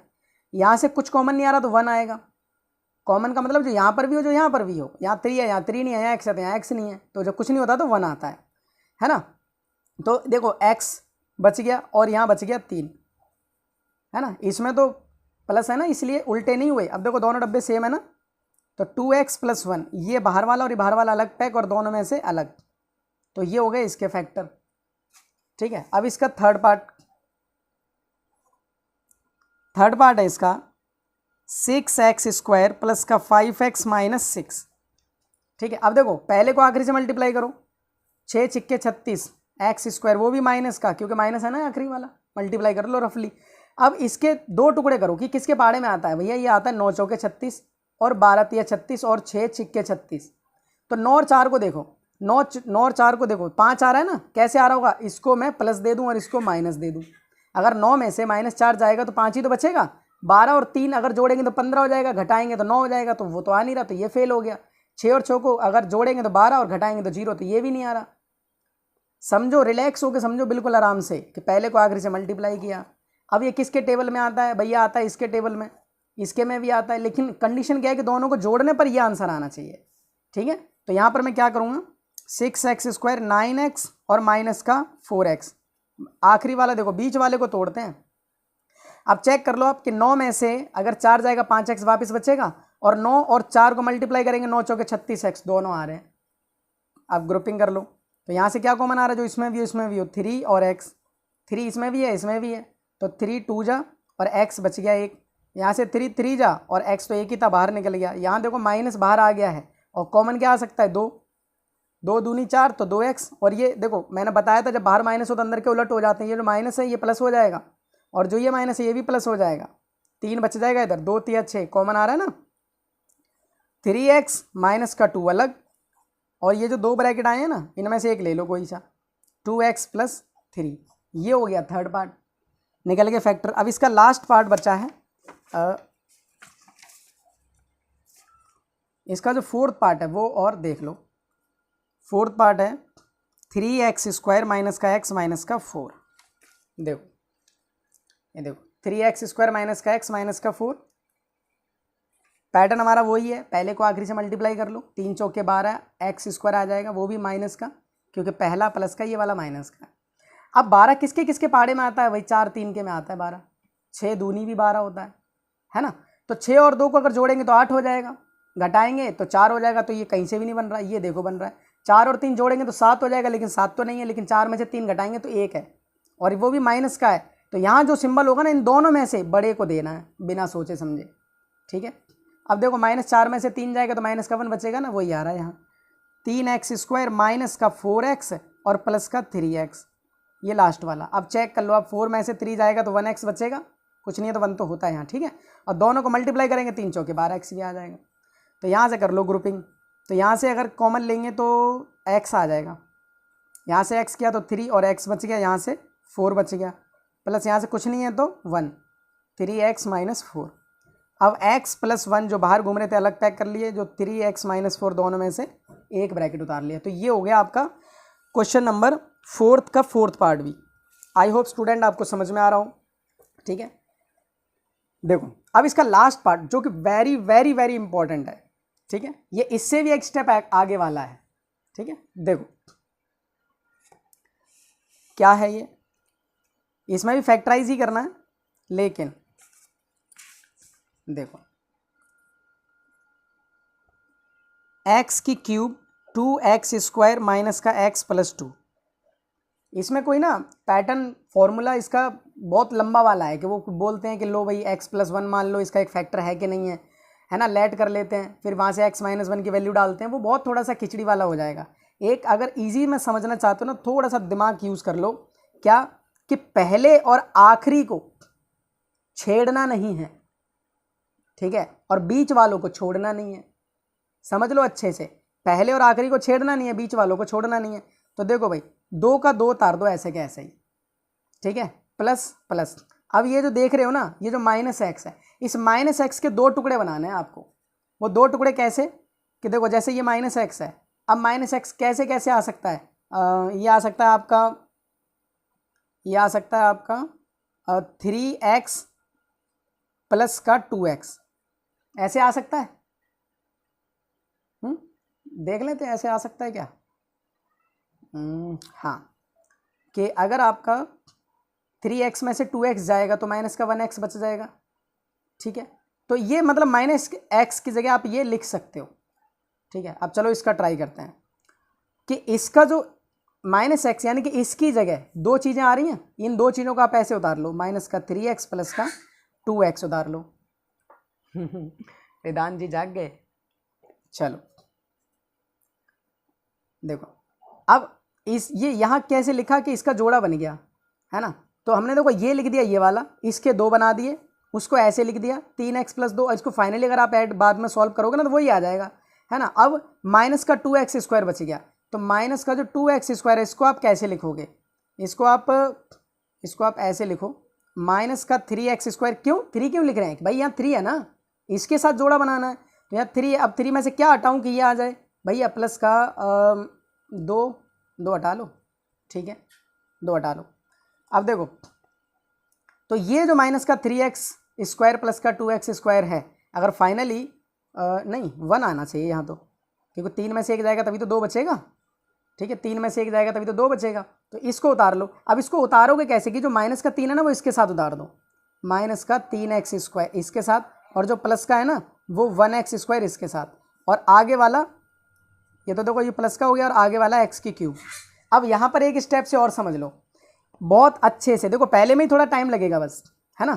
यहाँ से कुछ कॉमन नहीं आ रहा तो 1 आएगा, कॉमन का मतलब जो यहाँ पर भी हो जो यहाँ पर भी हो, यहाँ 3 है यहाँ 3 नहीं है, यहाँ x है तो यहाँ x नहीं है, तो जब कुछ नहीं होता तो 1 आता है ना। तो देखो x बच गया और यहाँ बच गया 3, है ना, इसमें तो प्लस है ना इसलिए उल्टे नहीं हुए। अब देखो दोनों डब्बे सेम है ना, तो 2x + 1, ये बाहर वाला और ये बाहर वाला अलग पैक और दोनों में से अलग, तो ये हो गए इसके फैक्टर, ठीक है। अब इसका थर्ड पार्ट है इसका 6x² प्लस का 5x - 6, ठीक है। अब देखो पहले को आखिरी से मल्टीप्लाई करो, 6 छिक्के 36, x² वो भी माइनस का, क्योंकि माइनस है ना आखिरी वाला, मल्टीप्लाई कर लो रफली। अब इसके 2 टुकड़े करो कि किसके बारे में आता है भैया, ये आता है 9 चौके 36 और 12 तिया 36 और 6 छिक्के 36, तो 9 और 4 को देखो, 9 और 4 को देखो, 5 आ रहा है ना, कैसे आ रहा होगा, इसको मैं प्लस दे दूं और इसको माइनस दे दूं, अगर 9 में से -4 जाएगा तो 5 ही तो बचेगा, 12 और 3 अगर जोड़ेंगे तो 15 हो जाएगा, घटाएंगे तो 9 हो जाएगा, तो वो तो आ नहीं रहा, तो ये फेल हो गया। 6 और 6 को अगर जोड़ेंगे तो 12 और घटाएंगे तो 0, तो ये भी नहीं आ रहा। समझो, रिलैक्स होकर समझो बिल्कुल आराम से कि पहले को आखिरी से मल्टीप्लाई किया। अब ये किसके टेबल में आता है भैया, आता है इसके टेबल में, इसके में भी आता है, लेकिन कंडीशन क्या है कि दोनों को जोड़ने पर यह आंसर आना चाहिए, ठीक है। तो यहाँ पर मैं क्या करूँगा, 6x² 9x और माइनस का 4x, आखिरी वाला देखो बीच वाले को तोड़ते हैं। अब चेक कर लो आप कि 9 में से अगर 4 जाएगा 5x वापस बचेगा, और 9 और 4 को मल्टीप्लाई करेंगे 9 चौके 36x, दोनों आ रहे हैं। अब ग्रुपिंग कर लो, तो यहाँ से क्या कॉमन आ रहा है, जो इसमें भी हो इसमें भी हो, 3 और x, 3 इसमें भी है इसमें भी है, तो 3 2 जा और x बच गया 1, यहाँ से 3 3 जा और x तो 1 ही था बाहर निकल गया। यहाँ देखो माइनस बाहर आ गया है और कॉमन क्या आ सकता है, 2 2 दूनी 4 तो 2x, और ये देखो मैंने बताया था जब बाहर माइनस हो तो अंदर के उलट हो जाते हैं, ये जो माइनस है ये प्लस हो जाएगा और जो ये माइनस है ये भी प्लस हो जाएगा, 3 बच जाएगा इधर, 2 3 6 कॉमन आ रहा है ना, 3x माइनस का 2 अलग, और ये जो 2 ब्रैकेट आए हैं ना इनमें से एक ले लो कोई सा, 2x + 3, ये हो गया थर्ड पार्ट, निकल गए फैक्टर। अब इसका लास्ट पार्ट बचा है, इसका जो फोर्थ पार्ट है वो और देख लो। फोर्थ पार्ट है 3x² माइनस का x माइनस का 4, देखो ये देखो 3x² माइनस का x माइनस का 4, पैटर्न हमारा वही है, पहले को आखिरी से मल्टीप्लाई कर लो, 3 चौके 12 x² आ जाएगा, वो भी माइनस का, क्योंकि पहला प्लस का ये वाला माइनस का। अब 12 किसके किसके पाड़े में आता है भाई, 4 3 के में आता है 12, 6 दूनी भी 12 होता है ना, तो 6 और 2 को अगर जोड़ेंगे तो 8 हो जाएगा, घटाएंगे तो 4 हो जाएगा, तो ये कहीं से भी नहीं बन रहा है, ये देखो बन रहा है, 4 और 3 जोड़ेंगे तो 7 हो जाएगा, लेकिन 7 तो नहीं है, लेकिन 4 में से 3 घटाएंगे तो 1 है, और वो भी माइनस का है, तो यहाँ जो सिंबल होगा ना इन दोनों में से बड़े को देना है बिना सोचे समझे, ठीक है। अब देखो -4 में से 3 जाएगा तो माइनस का 1 बचेगा ना, वही आ रहा है यहाँ, 3x² माइनस का 4x और प्लस का 3x, ये लास्ट वाला। अब चेक कर लो, अब 4 में से 3 जाएगा तो 1x बचेगा, कुछ नहीं है तो 1 तो होता है यहाँ, ठीक है, और दोनों को मल्टीप्लाई करेंगे 3 चौके 12x भी आ जाएगा, तो यहाँ से कर लो ग्रुपिंग, तो यहाँ से अगर कॉमन लेंगे तो x आ जाएगा, यहाँ से x किया तो 3 और x बच गया, यहाँ से 4 बच गया, प्लस यहाँ से कुछ नहीं है तो 1, 3x - 4। अब x + 1 जो बाहर घूम रहे थे अलग पैक कर लिए, जो 3x - 4 दोनों में से एक ब्रैकेट उतार लिया, तो ये हो गया आपका क्वेश्चन नंबर 4 का फोर्थ पार्ट भी। आई होप स्टूडेंट आपको समझ में आ रहा हो, ठीक है। देखो अब इसका लास्ट पार्ट जो कि वेरी वेरी वेरी इंपॉर्टेंट है, ठीक है, ये इससे भी एक स्टेप आगे वाला है, ठीक है। देखो क्या है ये, इसमें भी फैक्टराइज ही करना है, लेकिन देखो एक्स की क्यूब 2x² माइनस का x प्लस 2, इसमें कोई ना पैटर्न फॉर्मूला इसका बहुत लंबा वाला है कि वो बोलते हैं कि लो भाई x+1 मान लो इसका एक फैक्टर है कि नहीं है ना, लेट कर लेते हैं, फिर वहाँ से x-1 की वैल्यू डालते हैं, वो बहुत थोड़ा सा खिचड़ी वाला हो जाएगा। एक अगर इजी में समझना चाहते हो ना, थोड़ा सा दिमाग यूज़ कर लो, क्या कि पहले और आखिरी को छेड़ना नहीं है, ठीक है, और बीच वालों को छोड़ना नहीं है। समझ लो अच्छे से, पहले और आखिरी को छेड़ना नहीं है, बीच वालों को छोड़ना नहीं है। तो देखो भाई 2 का 2 उतार दो ऐसे के ऐसे ही, ठीक है, प्लस प्लस। अब ये जो देख रहे हो ना, ये जो -x है, इस -x के 2 टुकड़े बनाने हैं आपको। वो 2 टुकड़े कैसे कि देखो जैसे ये -x है, अब -x कैसे कैसे आ सकता है, ये आ सकता है आपका, ये आ सकता है आपका 3x प्लस का 2x, ऐसे आ सकता है। देख लेते हैं ऐसे आ सकता है क्या। हाँ, कि अगर आपका 3x में से 2x जाएगा तो माइनस का 1x बच जाएगा, ठीक है। तो ये मतलब -x की जगह आप ये लिख सकते हो, ठीक है। अब चलो इसका ट्राई करते हैं कि इसका जो -x यानी कि इसकी जगह 2 चीज़ें आ रही हैं, इन 2 चीज़ों को आप ऐसे उतार लो, माइनस का 3x प्लस का 2x उतार लो। वेदांत जी जाग गए। चलो देखो अब ये यहाँ कैसे लिखा कि इसका जोड़ा बन गया है ना, तो हमने देखो ये लिख दिया, ये वाला इसके 2 बना दिए, उसको ऐसे लिख दिया 3x प्लस 2, इसको फाइनली अगर आप ऐड बाद में सॉल्व करोगे ना तो वही आ जाएगा, है ना। अब माइनस का 2x² बच गया, तो माइनस का जो 2x² है इसको आप कैसे लिखोगे, इसको आप ऐसे लिखो, माइनस का 3x²। क्यों 3 क्यों लिख रहे हैं भाई, यहाँ 3 है ना, इसके साथ जोड़ा बनाना है, तो यहाँ 3, अब 3 में से क्या हटाऊँ कि ये आ जाए भैया, प्लस का 2 हटा लो, ठीक है, 2 हटा लो। अब देखो तो ये जो माइनस का 3x² प्लस का 2x² है, अगर फाइनली नहीं 1 आना चाहिए यहाँ तो, क्योंकि 3 में से 1 जाएगा तभी तो 2 बचेगा, ठीक है, 3 में से 1 जाएगा तभी तो 2 बचेगा, तो इसको उतार लो। अब इसको उतारोगे कैसे कि जो माइनस का 3 है ना वो इसके साथ उतार दो, माइनस का 3x² इसके साथ, और जो प्लस का है ना वो 1x² इसके साथ, और आगे वाला ये तो देखो ये प्लस का हो गया और आगे वाला x की क्यूब। अब यहाँ पर एक स्टेप से और समझ लो बहुत अच्छे से, देखो पहले में ही थोड़ा टाइम लगेगा बस, है ना,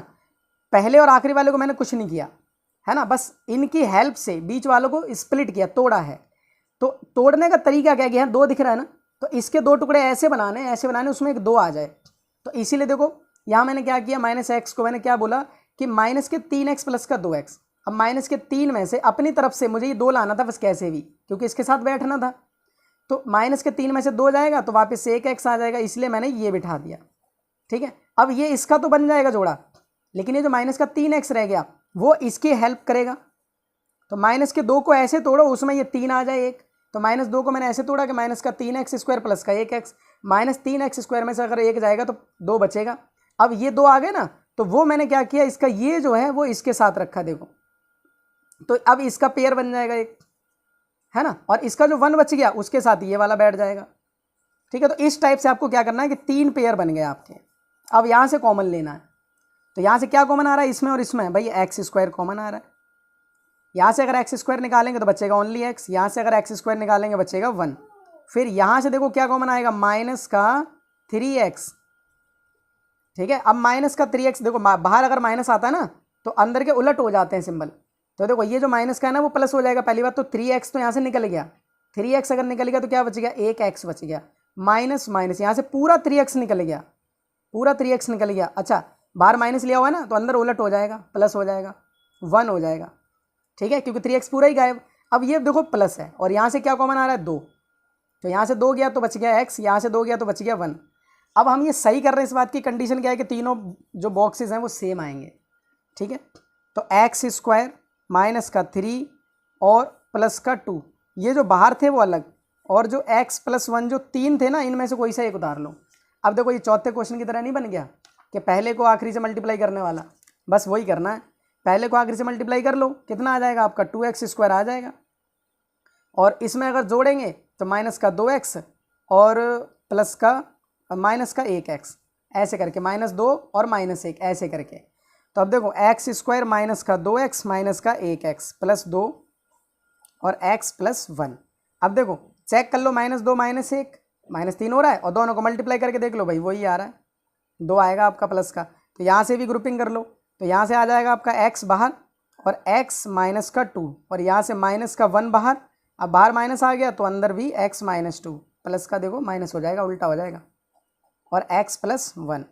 पहले और आखिरी वाले को मैंने कुछ नहीं किया, है ना, बस इनकी हेल्प से बीच वालों को स्प्लिट किया, तोड़ा है। तो तोड़ने का तरीका क्या है कि यहाँ 2 दिख रहा है ना, तो इसके 2 टुकड़े ऐसे बनाने उसमें एक 2 आ जाए, तो इसीलिए देखो यहाँ मैंने क्या किया, -x को मैंने क्या बोला कि माइनस के 3x प्लस का 2x। अब माइनस के 3 में से अपनी तरफ से मुझे ये 2 लाना था बस कैसे भी, क्योंकि इसके साथ बैठना था, तो माइनस के 3 में से 2 जाएगा तो वापस से 1x आ जाएगा, इसलिए मैंने ये बिठा दिया, ठीक है। अब ये इसका तो बन जाएगा जोड़ा, लेकिन ये जो माइनस का 3x रह गया वो इसकी हेल्प करेगा, तो माइनस के 2 को ऐसे तोड़ो उसमें ये 3 आ जाए एक, तो -2 को मैंने ऐसे तोड़ा कि माइनस का 3x² प्लस का 1x, -3x² में से अगर 1 जाएगा तो 2 बचेगा। अब ये 2 आ गए ना, तो वो मैंने क्या किया, इसका ये जो है वो इसके साथ रखा, देखो तो अब इसका पेयर बन जाएगा एक, है ना, और इसका जो 1 बच गया उसके साथ ये वाला बैठ जाएगा, ठीक है। तो इस टाइप से आपको क्या करना है कि 3 पेयर बन गए आपके। अब यहाँ से कॉमन लेना है, तो यहाँ से क्या कॉमन आ रहा है इसमें और इसमें, भाई x² कॉमन आ रहा है, यहाँ से अगर x² निकालेंगे तो बचेगा ओनली x, यहाँ से अगर x² निकालेंगे बचेगा 1, फिर यहाँ से देखो क्या कॉमन आएगा, माइनस का 3x, ठीक है। अब माइनस का 3x देखो बाहर अगर माइनस आता है ना तो अंदर के उलट हो जाते हैं सिंबल, तो देखो ये जो माइनस का है ना वो प्लस हो जाएगा पहली बात, तो 3x तो यहाँ से निकल गया, 3x अगर निकल गया तो क्या बच गया, 1x बच गया, माइनस माइनस यहाँ से पूरा 3x निकल गया, पूरा 3x निकल गया। अच्छा बाहर माइनस लिया हुआ है ना तो अंदर उलट हो जाएगा, प्लस हो जाएगा, 1 हो जाएगा, ठीक है, क्योंकि 3x पूरा ही गायब। अब ये देखो प्लस है और यहाँ से क्या कॉमन आ रहा है 2, तो यहाँ से 2 गया तो बच गया x, यहाँ से 2 गया तो बच गया 1। अब हम ये सही कर रहे हैं, इस बात की कंडीशन क्या है कि तीनों जो बॉक्सेस हैं वो सेम आएंगे, ठीक है। तो x² माइनस का 3 और प्लस का 2, ये जो बाहर थे वो अलग, और जो x + 1 जो 3 थे ना इनमें से कोई सा एक उतार लो। अब देखो ये चौथे क्वेश्चन की तरह नहीं बन गया कि पहले को आखिरी से मल्टीप्लाई करने वाला, बस वही करना है, पहले को आखिरी से मल्टीप्लाई कर लो, कितना आ जाएगा आपका 2x² आ जाएगा, और इसमें अगर जोड़ेंगे तो माइनस का 2x और प्लस का माइनस का 1x, ऐसे करके -2 और -1 ऐसे करके। तो अब देखो एक्स स्क्वायर माइनस का 2x माइनस का 1x प्लस 2 और x प्लस 1। अब देखो चेक कर लो, -2 -1 -3 हो रहा है और दोनों को मल्टीप्लाई करके देख लो भाई, वही आ रहा है, 2 आएगा आपका प्लस का। तो यहाँ से भी ग्रुपिंग कर लो, तो यहाँ से आ जाएगा आपका x बाहर और x माइनस का 2 और यहाँ से माइनस का 1 बाहर। अब बाहर माइनस आ गया तो अंदर भी x माइनस 2 प्लस का देखो माइनस हो जाएगा, उल्टा हो जाएगा, और x प्लस 1।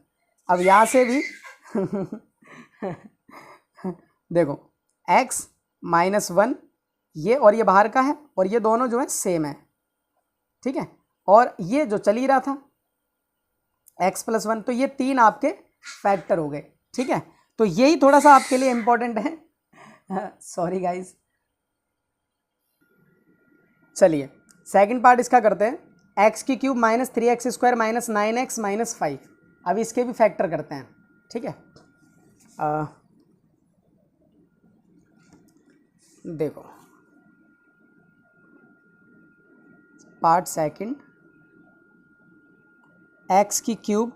अब यहाँ से भी देखो x माइनस 1 ये और ये बाहर का है और ये दोनों जो है सेम है, ठीक है। और ये जो चल ही रहा था x प्लस 1, तो ये 3 आपके फैक्टर हो गए, ठीक है। तो यही थोड़ा सा आपके लिए इंपॉर्टेंट है। Sorry guys. चलिए सेकंड पार्ट इसका करते हैं, एक्स की cube minus 3x square minus 9x minus 5। अब इसके भी फैक्टर करते हैं, ठीक है। देखो पार्ट सेकंड, एक्स की cube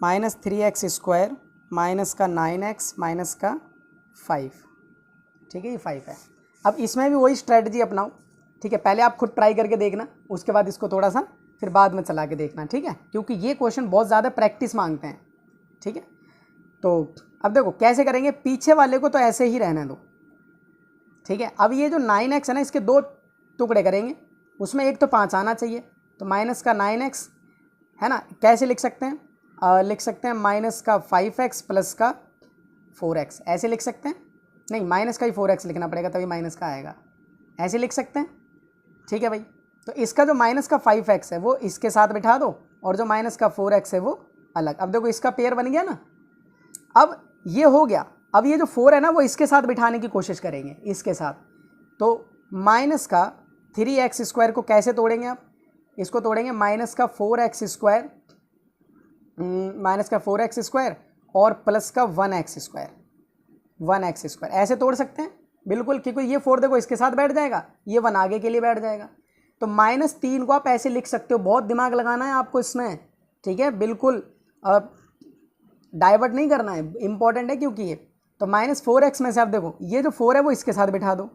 minus 3x square minus का 9x माइनस का 5, ठीक है, ये 5 है। अब इसमें भी वही स्ट्रेटजी अपनाओ, ठीक है। पहले आप खुद ट्राई करके देखना, उसके बाद इसको थोड़ा सा फिर बाद में चला के देखना, ठीक है, क्योंकि ये क्वेश्चन बहुत ज़्यादा प्रैक्टिस मांगते हैं, ठीक है। तो अब देखो कैसे करेंगे, पीछे वाले को तो ऐसे ही रहने दो, ठीक है। अब ये जो 9x है ना, इसके 2 टुकड़े करेंगे, उसमें एक तो 5 आना चाहिए, तो माइनस का 9x है ना, कैसे लिख सकते हैं, लिख सकते हैं माइनस का 5x प्लस का 4x, ऐसे लिख सकते हैं। नहीं, माइनस का ही 4x लिखना पड़ेगा तभी माइनस का आएगा, ऐसे लिख सकते हैं, ठीक है भाई। तो इसका जो माइनस का 5x है वो इसके साथ बिठा दो और जो माइनस का 4x है वो अलग। अब देखो इसका पेयर बन गया ना। अब ये हो गया, अब ये जो 4 है ना वो इसके साथ बिठाने की कोशिश करेंगे, इसके साथ। तो माइनस का 3x स्क्वायर को कैसे तोड़ेंगे आप, इसको तोड़ेंगे माइनस का 4x स्क्वायर, माइनस का 4x स्क्वायर और प्लस का 1x स्क्वायर, 1x स्क्वायर ऐसे तोड़ सकते हैं बिल्कुल, क्योंकि ये 4 देखो इसके साथ बैठ जाएगा, ये 1 आगे के लिए बैठ जाएगा। तो -3 को आप ऐसे लिख सकते हो, बहुत दिमाग लगाना है आपको इसमें, ठीक है, बिल्कुल डाइवर्ट नहीं करना है, इंपॉर्टेंट है क्योंकि ये। तो -4x में से आप देखो ये जो 4 है वो इसके साथ बिठा दो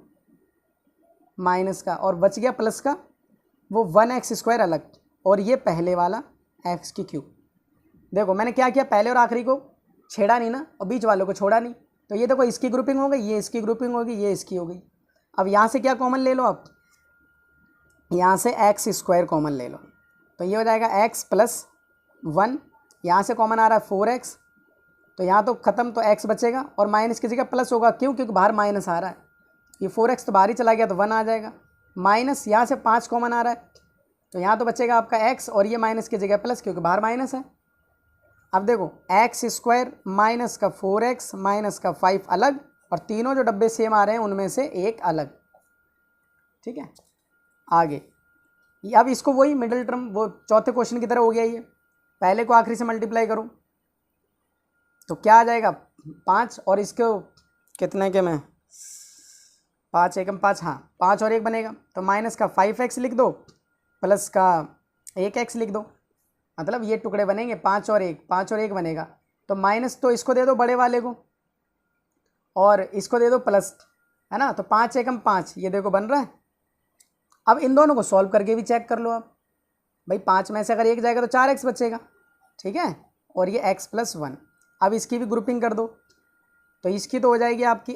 माइनस का, और बच गया प्लस का वो 1x स्क्वायर अलग, और ये पहले वाला x की क्यूब। देखो मैंने क्या किया, पहले और आखिरी को छेड़ा नहीं ना और बीच वालों को छोड़ा नहीं, तो ये देखो इसकी ग्रुपिंग हो गई, ये इसकी ग्रुपिंग होगी, ये इसकी हो गई। अब यहाँ से क्या कॉमन ले लो आप, यहाँ से x स्क्वायर कॉमन ले लो, तो ये हो जाएगा x प्लस 1, यहाँ से कॉमन आ रहा है 4x, तो यहाँ तो ख़त्म, तो x बचेगा और माइनस की जगह प्लस होगा, क्यों, क्योंकि बाहर माइनस आ रहा है, ये 4x तो बाहर ही चला गया तो 1 आ जाएगा, माइनस यहाँ से 5 कॉमन आ रहा है, तो यहाँ तो बचेगा आपका x और ये माइनस की जगह प्लस, क्योंकि बाहर माइनस है। अब देखो एक्स स्क्वायर माइनस का 4x माइनस का 5 अलग, और तीनों जो डब्बे सेम आ रहे हैं उनमें से एक अलग, ठीक है। आगे अब इसको वही मिडिल टर्म वो चौथे क्वेश्चन की तरह हो गया, ये पहले को आखिरी से मल्टीप्लाई करो तो क्या आ जाएगा 5, और इसको कितने के में 5 एकम 5, हाँ 5 और 1 बनेगा, तो माइनस का 5x लिख दो प्लस का 1x लिख दो, मतलब ये टुकड़े बनेंगे 5 और 1, 5 और 1 बनेगा। तो माइनस तो इसको दे दो बड़े वाले को और इसको दे दो प्लस, है ना, तो 5 एकम 5 ये देखो बन रहा है। अब इन दोनों को सॉल्व करके भी चेक कर लो आप भाई, 5 में से अगर 1 जाएगा तो 4x बचेगा, ठीक है, और ये x प्लस 1। अब इसकी भी ग्रुपिंग कर दो, तो इसकी तो हो जाएगी आपकी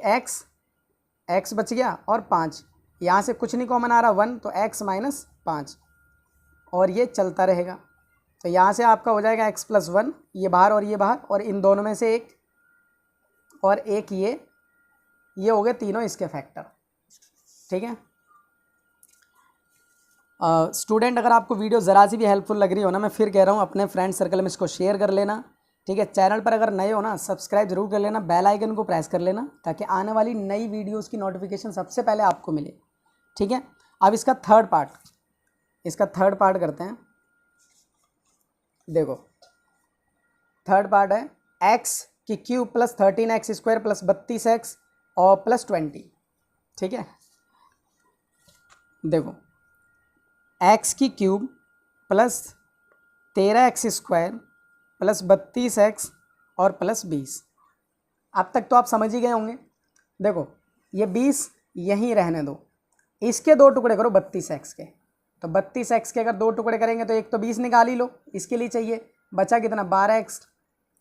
x बच गया और 5, यहाँ से कुछ नहीं कॉमन आ रहा 1, तो x माइनस 5, और ये चलता रहेगा। तो यहाँ से आपका हो जाएगा x प्लस 1, ये बाहर और ये बाहर, और इन दोनों में से एक और एक, ये हो गए तीनों इसके फैक्टर, ठीक है। स्टूडेंट अगर आपको वीडियो ज़रा सी भी हेल्पफुल लग रही हो ना, मैं फिर कह रहा हूँ अपने फ्रेंड सर्कल में इसको शेयर कर लेना, ठीक है। चैनल पर अगर नए हो ना सब्सक्राइब जरूर कर लेना, बेल आइकन को प्रेस कर लेना ताकि आने वाली नई वीडियोस की नोटिफिकेशन सबसे पहले आपको मिले, ठीक है। अब इसका थर्ड पार्ट करते हैं। देखो थर्ड पार्ट है x की cube plus 13x square plus 32x और प्लस 20, ठीक है। देखो x की cube plus 13x square plus 32x और प्लस 20। अब तक तो आप समझ ही गए होंगे। देखो ये 20 यहीं रहने दो, इसके दो टुकड़े करो 32x के। तो 32x के अगर दो टुकड़े करेंगे तो एक तो 20 निकाल ही लो, इसके लिए चाहिए। बचा कितना 12x।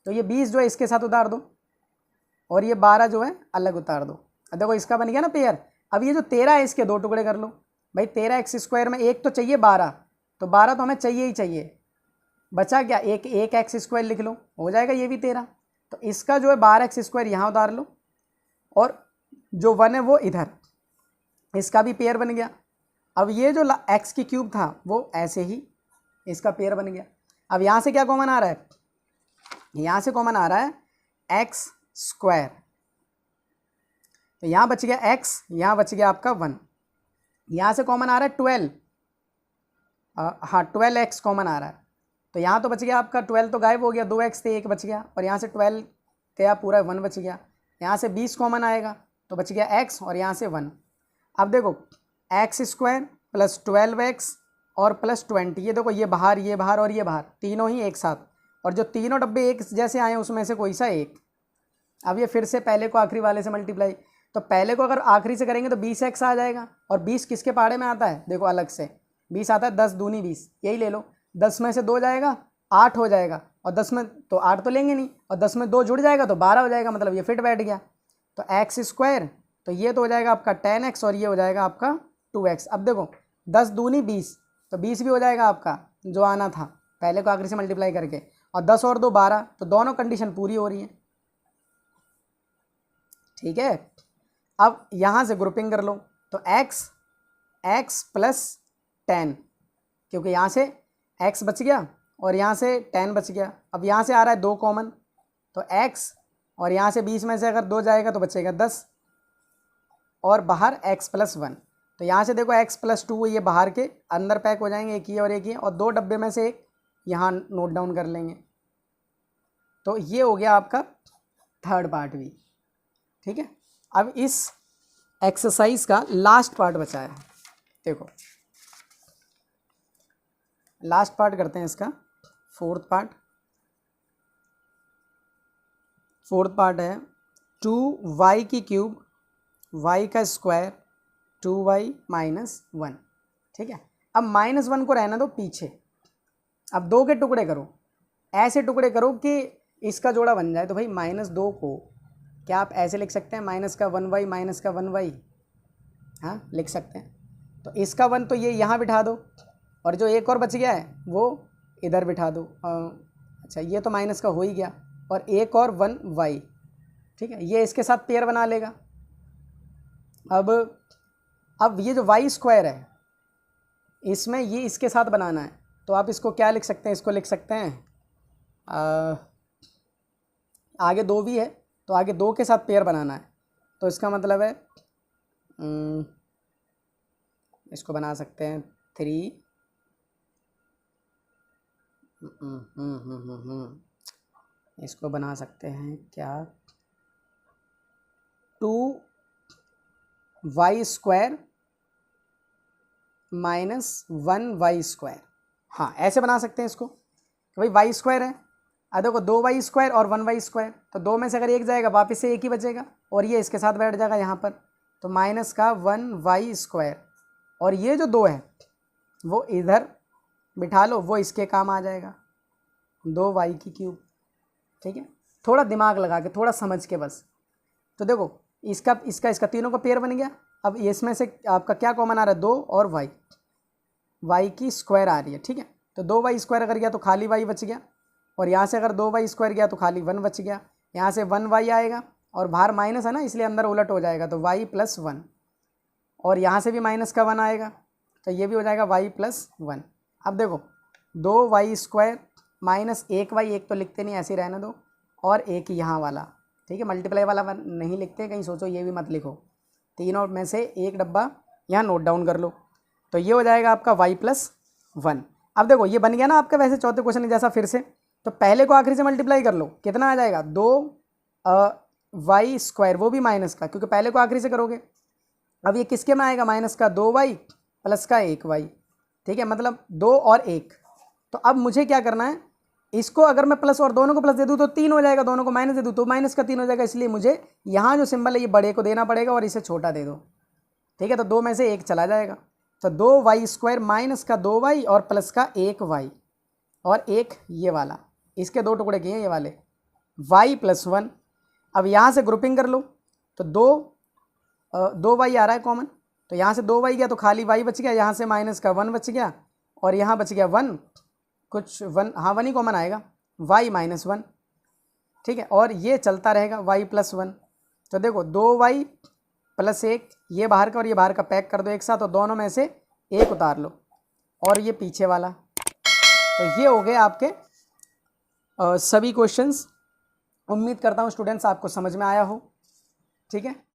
तो ये 20 जो है इसके साथ उतार दो और ये 12 जो है अलग उतार दो। अब देखो इसका बन गया ना पेयर। अब ये जो 13 है इसके दो टुकड़े कर लो भाई। 13x स्क्वायर में एक तो चाहिए 12, तो 12 तो हमें चाहिए ही चाहिए। बचा क्या एक एक्स स्क्वायर लिख लो, हो जाएगा ये भी 13। तो इसका जो है 12x स्क्वायर यहाँ उतार लो और जो 1 है वो इधर, इसका भी पेयर बन गया। अब ये जो x की क्यूब था वो ऐसे ही इसका पेयर बन गया। अब यहाँ से क्या कॉमन आ रहा है, यहाँ से कॉमन आ रहा है एक्स स्क्वायर। तो यहाँ बच गया x, यहाँ बच गया आपका 1। यहाँ से कॉमन आ रहा है 12, हाँ 12x कॉमन आ रहा है। तो यहाँ तो बच गया आपका 12 तो गायब हो गया, 2x थे 1 बच गया, और यहाँ से 12 गया पूरा 1 बच गया। यहाँ से 20 कॉमन आएगा तो बच गया x और यहाँ से 1। अब देखो एक्स स्क्वायर प्लस 12x और प्लस 20, ये देखो ये बाहर और ये बाहर तीनों ही एक साथ, और जो तीनों डब्बे एक जैसे आए उसमें से कोई सा एक। अब ये फिर से पहले को आखिरी वाले से मल्टीप्लाई, तो पहले को अगर आखिरी से करेंगे तो 20x आ जाएगा। और 20 किसके पहाड़े में आता है, देखो अलग से 20 आता है 10 दूनी 20, यही ले लो। 10 में से 2 जाएगा 8 हो जाएगा, और 10 में तो 8 तो लेंगे नहीं, और 10 में 2 जुड़ जाएगा तो 12 हो जाएगा, मतलब ये फिट बैठ गया। तो एक्स स्क्वायर तो ये तो हो जाएगा आपका 10x और ये हो जाएगा आपका 2x। अब देखो 10 दूनी 20, तो 20 भी हो जाएगा आपका जो आना था पहले को आखिरी से मल्टीप्लाई करके, और 10 और 2 12, तो दोनों कंडीशन पूरी हो रही है। ठीक है, अब यहाँ से ग्रुपिंग कर लो, तो x प्लस 10, क्योंकि यहाँ से x बच गया और यहाँ से 10 बच गया। अब यहाँ से आ रहा है 2 कॉमन, तो x और यहाँ से 20 में से अगर 2 जाएगा तो बचेगा 10, और बाहर x प्लस 1। तो यहाँ से देखो x प्लस 2 ये बाहर के अंदर पैक हो जाएंगे, एक ये, और 2 डब्बे में से एक यहाँ नोट डाउन कर लेंगे। तो ये हो गया आपका थर्ड पार्ट भी। ठीक है, अब इस एक्सरसाइज का लास्ट पार्ट बचा है। देखो लास्ट पार्ट करते हैं इसका, फोर्थ पार्ट है 2y की क्यूब y का स्क्वायर 2y माइनस 1। ठीक है, अब -1 को रहना दो पीछे। अब 2 के टुकड़े करो, ऐसे टुकड़े करो कि इसका जोड़ा बन जाए। तो भाई -2 को क्या आप ऐसे लिख सकते हैं, माइनस का 1y माइनस का 1y, हाँ लिख सकते हैं। तो इसका 1 तो ये यहाँ बिठा दो, और जो एक और बच गया है वो इधर बिठा दो। अच्छा ये तो माइनस का हो ही गया, और एक और 1y। ठीक है, ये इसके साथ पेयर बना लेगा। अब ये जो y स्क्वायर है इसमें ये इसके साथ बनाना है, तो आप इसको क्या लिख सकते हैं, इसको लिख सकते हैं आगे 2 भी है तो आगे 2 के साथ पेयर बनाना है। तो इसका मतलब है इसको बना सकते हैं 3 इसको बना सकते हैं क्या 2y square minus 1y square. हाँ ऐसे बना सकते हैं इसको, तो भाई y स्क्वायर है, देखो 2y स्क्वायर और 1y स्क्वायर, तो 2 में से अगर एक जाएगा वापस से एक ही बचेगा, और ये इसके साथ बैठ जाएगा यहाँ पर। तो माइनस का 1y स्क्वायर, और ये जो 2 है वो इधर बिठा लो, वो इसके काम आ जाएगा 2y की क्यूब। ठीक है, थोड़ा दिमाग लगा के, थोड़ा समझ के बस। तो देखो इसका तीनों का पेयर बन गया। अब इसमें से आपका क्या कॉमन आ रहा है, 2 और y की स्क्वायर आ रही है। ठीक है, तो 2y स्क्वायर अगर गया तो खाली y बच गया, और यहाँ से अगर 2y स्क्वायर गया तो खाली 1 बच गया। यहाँ से 1y आएगा, और बाहर माइनस है ना इसलिए अंदर उलट हो जाएगा, तो y प्लस 1, और यहाँ से भी माइनस का 1 आएगा, तो ये भी हो जाएगा y प्लस 1। अब देखो 2y स्क्वायर माइनस 1y, एक तो लिखते नहीं ऐसे ही रहने दो, और एक यहाँ वाला। ठीक है, मल्टीप्लाई वाला नहीं लिखते, कहीं सोचो ये भी मत लिखो। तीनों में से एक डब्बा यहाँ नोट डाउन कर लो, तो ये हो जाएगा आपका y प्लस 1। अब देखो ये बन गया ना आपका वैसे चौथे क्वेश्चन जैसा फिर से, तो पहले को आखिरी से मल्टीप्लाई कर लो, कितना आ जाएगा 2y स्क्वायर, वो भी माइनस का, क्योंकि पहले को आखिरी से करोगे। अब ये किसके में आएगा, माइनस का 2y प्लस का 1y। ठीक है, मतलब 2 और 1। तो अब मुझे क्या करना है, इसको अगर मैं प्लस और दोनों को प्लस दे दूँ तो 3 हो जाएगा, दोनों को माइनस दे दूँ तो माइनस का 3 हो जाएगा, इसलिए मुझे यहाँ जो सिंबल है ये बड़े को देना पड़ेगा और इसे छोटा दे दो। ठीक है, तो 2 में से 1 चला जाएगा, तो 2y² माइनस का 2y और प्लस का 1y और एक ये वाला, इसके 2 टुकड़े किए ये वाले, y + 1। अब यहाँ से ग्रुपिंग कर लो तो 2y आ रहा है कॉमन, तो यहाँ से 2y गया तो खाली y बच गया, यहाँ से माइनस का 1 बच गया और यहाँ बच गया 1, कुछ 1, हाँ 1 ही कॉमन आएगा, y - 1। ठीक है, और ये चलता रहेगा y + 1। तो देखो 2y + 1, ये बाहर का और ये बाहर का पैक कर दो एक साथ, और दोनों में से 1 उतार लो और ये पीछे वाला। तो ये हो गए आपके सभी क्वेश्चंस। उम्मीद करता हूँ स्टूडेंट्स आपको समझ में आया हो। ठीक है।